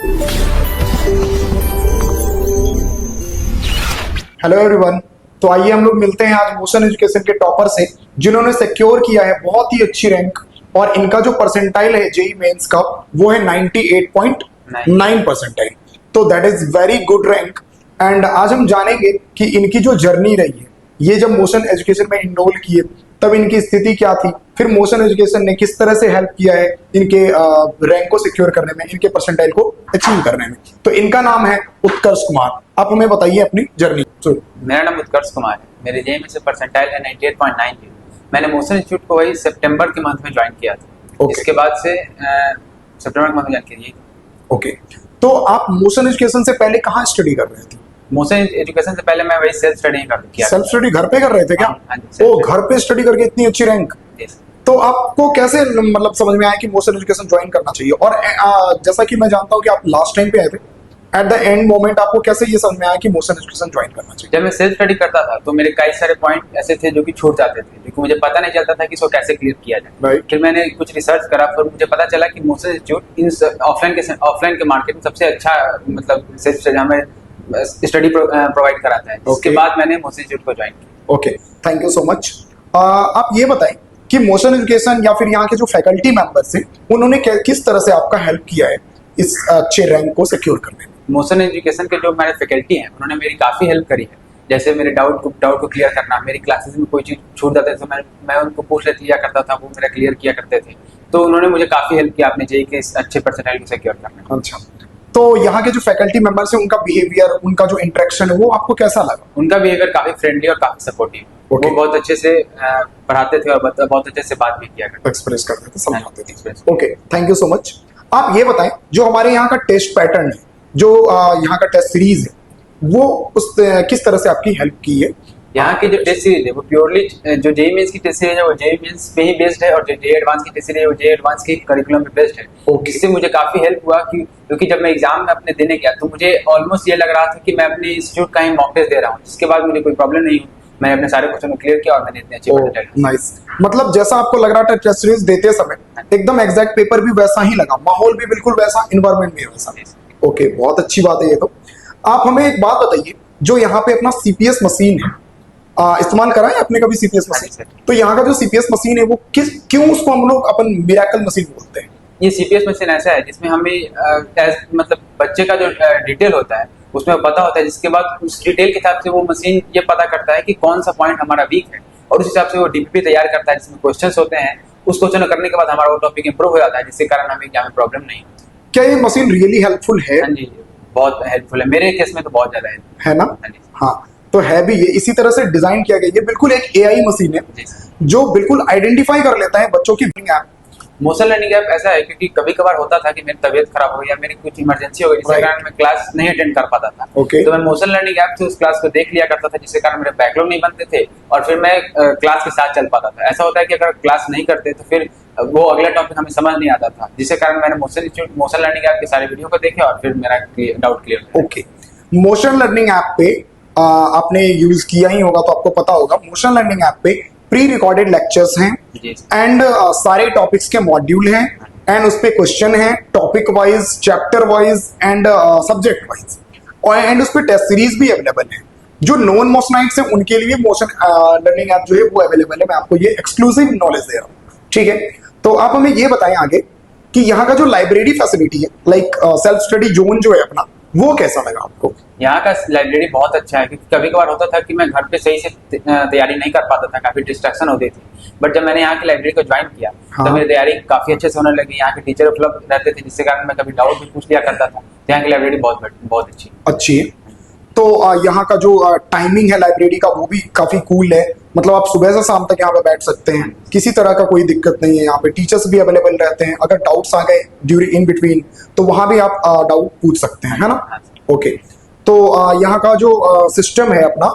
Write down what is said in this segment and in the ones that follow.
Hello everyone. तो आइए हम लोग मिलते हैं आज मोशन एजुकेशन के टॉपर से, जिन्होंने सिक्योर किया है बहुत ही अच्छी रैंक, और इनका जो परसेंटाइल है जेई मेंस का वो है 98.9 परसेंटाइल। तो that is very good rank. And आज हम जानेंगे कि इनकी जो जर्नी रही है, ये जब मोशन एजुकेशन में इनरोल किए तब इनकी स्थिति क्या थी, फिर मोशन एजुकेशन ने किस तरह से हेल्प किया है इनके रैंक को सिक्योर करने में, इनके परसेंटाइल को अचीव करने में। तो इनका नाम है उत्कर्ष कुमार। आप हमें बताइए अपनी जर्नी। मेरा नाम उत्कर्ष कुमार है। मेरे जेईई में से परसेंटाइल है 98.90। मैंने मोशन इंस्टीट्यूट को वही सितंबर के मंथ में ज्वाइन किया था। इसके बाद से सितंबर के मंथ में ज्वाइन किया। ओके, तो आप मोशन एजुकेशन से पहले कहाँ स्टडी कर रहे थे? मोशन एजुकेशन से पहले मैं वही सेल्फ स्टडी कर किया। सेल्फ स्टडी घर पे कर रहे थे क्या? ओ, घर पे स्टडी करके इतनी अच्छी रैंक। तो आपको कैसे मतलब समझ में आया कि मोशन एजुकेशन ज्वाइन करना चाहिए? और जैसा कि मैं जानता हूँ कि आप लास्ट टाइम पे आए थे, एट द एंड मोमेंट आपको कैसे ये समझ में आया कि मोशन एजुकेशन ज्वाइन करना चाहिए? जब मैं सेल्फ स्टडी करता था तो मेरे कई सारे पॉइंट ऐसे थे जो कि छूट जाते थे, क्योंकि मुझे पता नहीं चलता था कि इसको कैसे क्लियर किया जाए। फिर मैंने कुछ रिसर्च करा, फिर मुझे पता चला कि मोशन इंस्टीट्यूट इन ऑफलाइन के मार्केट में सबसे अच्छा मतलब सेल्फ स्टडी हमें स्टडी प्रोवाइड कराता है। उसके बाद मैंने मोशन इंस्टीट्यूट को ज्वाइन किया। Okay, thank you so much. आप ये बताएं कि मोशन एजुकेशन या फिर यहाँ के जो फैकल्टी मेंबर्स हैं उन्होंने किस तरह से आपका हेल्प किया है इस अच्छे रैंक को सिक्योर करने में? मोशन एजुकेशन के जो हमारे फैकल्टी हैं उन्होंने मेरी काफ़ी हेल्प करी है। जैसे मेरे डाउट को क्लियर करना, मेरी क्लासेस में कोई चीज़ छूट जाते थे मैं उनको पूछ लिया करता था, वो मेरा क्लियर किया करते थे। तो उन्होंने मुझे काफ़ी हेल्प किया अपने जेईई के इस अच्छे परसेंटाइल को सिक्योर करने में। अच्छा, तो यहाँ के जो फैकल्टी मेंबर्स हैं उनका बिहेवियर, उनका जो इंटरेक्शन है वो आपको कैसा लगा? उनका बिहेवियर काफ़ी फ्रेंडली और काफ़ी सपोर्टिव। वो बहुत अच्छे से पढ़ाते थे और बहुत अच्छे से बात भी किया करते, एक्सप्रेस करते थे, समझाते थे। Okay, thank you so much. आप ये बताएं जो हमारे यहाँ का टेस्ट पैटर्न है, जो यहाँ का टेस्ट सीरीज है, वो किस तरह से आपकी हेल्प की है? यहाँ की जो टेस्ट सीरीज है वो प्योरली जो जेईई मेंस की टेस्ट सीरीज है वो जेईई मेंस पे ही बेस्ड है, और जो जेईई एडवांस की टेस्ट सीरीज है वो जेईई एडवांस के करिकुलम पे बेस्ड है। इससे मुझे काफी हेल्प हुआ क्योंकि जब मैं एग्जाम में अपने देने गया तो मुझे ऑलमोस्ट ये लग रहा था कि मैं अपने इंस्टीट्यूट का ही मॉक टेस्ट दे रहा हूँ, जिसके बाद मुझे कोई प्रॉब्लम नहीं हुई। मैंने अपने सारे क्वेश्चन को क्लियर किया और मैंने इतने अच्छे परसेंटाइल। नाइस, मतलब जैसा आपको लग रहा था टेस्ट सीरीज देते समय एकदम एग्जैक्ट पेपर भी वैसा ही लगा, माहौल भी बिल्कुल वैसा, एनवायरनमेंट भी वैसा। ओके, बहुत अच्छी बात है ये। तो आप हमें एक बात बताइए, जो यहाँ पे अपना सीपीएस मशीन है, इस्तेमाल करा है आपने कभी सीपीएस मशीन? तो यहाँ का जो सीपीएस मशीन है वो क्यों उसको हम लोग अपन मिरेकल मशीन बोलते हैं? ये सीपीएस मशीन ऐसा है जिसमें हमें मतलब बच्चे का जो डिटेल होता है उसमें पता होता है, जिसके बाद उस डिटेल के हिसाब से वो मशीन ये पता करता है कि कौन सा पॉइंट हमारा वीक है, और उस हिसाब से वो डीपीपी तैयार करता है जिसमें क्वेश्चंस होते हैं। उस क्वेश्चन करने के बाद हमारा वो टॉपिक इंप्रूव हो जाता है, जिसके कारण हमें एग्जाम में प्रॉब्लम नहीं होती। क्या ये मशीन रियली हेल्पफुल है? हाँ जी, बहुत हेल्पफुल है। मेरे केस में तो बहुत ज्यादा है ना? हाँ, तो है भी, ये इसी तरह से डिजाइन किया गया। ये बिल्कुल एक एआई मशीन है जो बिल्कुल आइडेंटिफाई कर लेता है बच्चों की ऐप। मोशन लर्निंग ऐप ऐसा है क्योंकि कभी कभार होता था कि मेरी तबीयत खराब हो गई या मेरी कुछ इमरजेंसी हो गई, जिसके कारण मैं क्लास नहीं अटेंड कर पाता था। तो मैं मोशन लर्निंग ऐप से उस क्लास को देख लिया करता था, जिसके कारण मेरे बैकलॉग नहीं बनते थे और फिर मैं क्लास के साथ चल पाता था। ऐसा होता है कि अगर क्लास नहीं करते तो फिर वो अगला टॉपिक हमें समझ नहीं आता था, जिसके कारण मैंने मोशन लर्निंग ऐप के सारे वीडियो को देखे और फिर मेरा डाउट क्लियर हो। ओके, मोशन लर्निंग ऐप पे आपने यूज किया ही होगा तो आपको पता होगा, मोशन लर्निंग ऐप पे प्री रिकॉर्डेड लेक्चर्स हैं एंड सारे टॉपिक्स के मॉड्यूल हैं, एंड उस पे क्वेश्चन है topic wise, chapter wise and subject wise, और एंड उस पे टेस्ट सीरीज भी अवेलेबल है। जो नॉन मोशनाइट्स हैं उनके लिए मोशन लर्निंग ऐप जो है वो अवेलेबल है। मैं आपको ये एक्सक्लूसिव नॉलेज दे रहा हूँ, ठीक है? तो आप हमें ये बताएं आगे कि यहाँ का जो लाइब्रेरी फैसिलिटी है, लाइक सेल्फ स्टडी जोन जो है अपना, वो कैसा लगा आपको? यहाँ का लाइब्रेरी बहुत अच्छा है, क्योंकि कभी कभार होता था कि मैं घर पे सही से तैयारी नहीं कर पाता था, काफी डिस्ट्रैक्शन होती थी। बट जब मैंने यहाँ की लाइब्रेरी को ज्वाइन किया तो मेरी तैयारी काफी अच्छे से होने लगी। यहाँ के टीचर उपलब्ध रहते थे, जिसके कारण मैं कभी डाउट भी पूछ लिया करता था। तो यहाँ की लाइब्रेरी बहुत अच्छी है। तो यहाँ का जो टाइमिंग है लाइब्रेरी का वो भी काफी कूल है, मतलब आप सुबह से शाम तक यहाँ पे बैठ सकते हैं, किसी तरह का कोई दिक्कत नहीं है। यहाँ पे टीचर्स भी अवेलेबल रहते हैं, अगर डाउट्स आ गए ड्यूरिंग इन बिटवीन तो वहां भी आप डाउट पूछ सकते हैं, है ना? ओके, तो यहाँ का जो सिस्टम है अपना,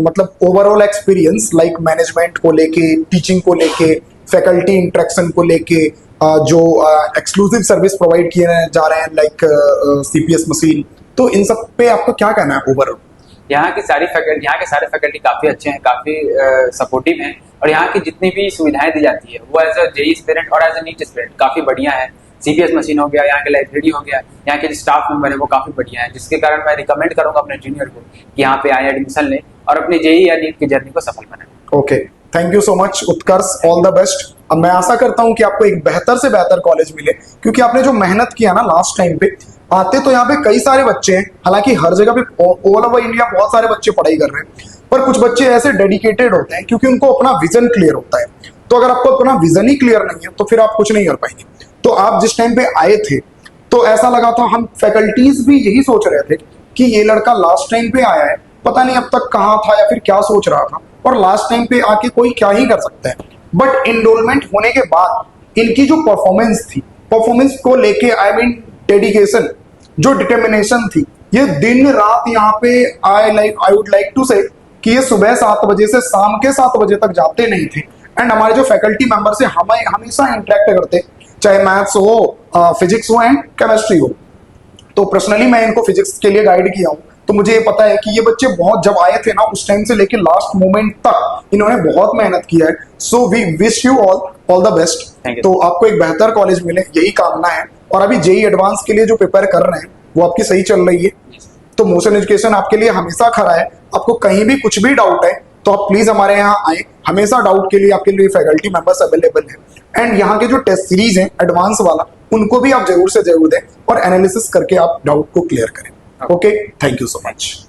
मतलब ओवरऑल एक्सपीरियंस लाइक मैनेजमेंट को लेके, टीचिंग को लेके, फैकल्टी इंटरेक्शन को लेके, जो एक्सक्लूसिव सर्विस प्रोवाइड किए जा रहे हैं लाइक सीपीएस मशीन, तो इन सब पे आपको क्या कहना है ओवरऑल? यहाँ के सारे फैकल्टी काफी अच्छे हैं, काफी सपोर्टिव हैं, और यहाँ की जितनी भी सुविधाएं दी जाती है वो एज अ जेईई एस्पिरेंट और एज अ नीट एस्पिरेंट काफी बढ़िया है। CPS मशीन हो गया, यहाँ के लाइब्रेरी हो गया, यहाँ के जो स्टाफ मेंबर है वो काफी बढ़िया है, जिसके कारण मैं रिकमेंड करूंगा अपने जूनियर को कि यहाँ पे आए, एडमिशन लें और अपनी JEE या नीट की जर्नी को सफल बनाएं। Okay, thank you so much Utkarsh, all the best. अब मैं आशा करता हूं कि आपको एक बेहतर से बेहतर कॉलेज मिले, क्योंकि आपने जो मेहनत किया ना लास्ट टाइम पे, आते तो यहाँ पे कई सारे बच्चे हैं, हालांकि हर जगह पे ऑल ओवर इंडिया बहुत सारे बच्चे पढ़ाई कर रहे हैं, पर कुछ बच्चे ऐसे डेडिकेटेड होते हैं क्योंकि उनको अपना विजन क्लियर होता है। तो अगर आपको अपना विजन ही क्लियर नहीं है तो फिर आप कुछ नहीं कर पाएंगे। तो आप जिस टाइम पे आए थे तो ऐसा लगा था, हम फैकल्टीज भी यही सोच रहे थे कि ये लड़का लास्ट टाइम पे आया है, पता नहीं अब तक कहाँ था या फिर क्या सोच रहा था, और लास्ट टाइम पे आके कोई क्या ही कर सकता है। बट इनरोलमेंट होने के बाद इनकी जो परफॉर्मेंस थी, परफॉर्मेंस को लेके आई मीन डेडिकेशन, जो डिटर्मिनेशन थी, ये दिन रात यहाँ पे आई वुड लाइक टू से कि ये सुबह 7 बजे से शाम के 7 बजे तक जाते नहीं थे। एंड हमारे जो फैकल्टी मेंबर से हमें हमेशा इंटरेक्ट करते, चाहे मैथ्स हो, फिजिक्स हो एंड केमिस्ट्री हो। तो पर्सनली मैं इनको फिजिक्स के लिए गाइड किया हूँ, तो मुझे ये पता है कि ये बच्चे बहुत, जब आए थे ना उस टाइम से लेके लास्ट मोमेंट तक इन्होंने बहुत मेहनत किया है। So we wish you all the best. तो आपको एक बेहतर कॉलेज मिले, यही कामना है। और अभी JEE एडवांस के लिए जो प्रिपेयर कर रहे हैं वो आपकी सही चल रही है, तो मोशन एजुकेशन आपके लिए हमेशा खड़ा है। आपको कहीं भी कुछ भी डाउट है तो आप प्लीज हमारे यहाँ आए, हमेशा डाउट के लिए आपके लिए फैकल्टी मेंबर्स अवेलेबल है। एंड यहाँ के जो टेस्ट सीरीज है एडवांस वाला, उनको भी आप जरूर से जरूर दें और एनालिसिस करके आप डाउट को क्लियर करें। Okay, thank you so much.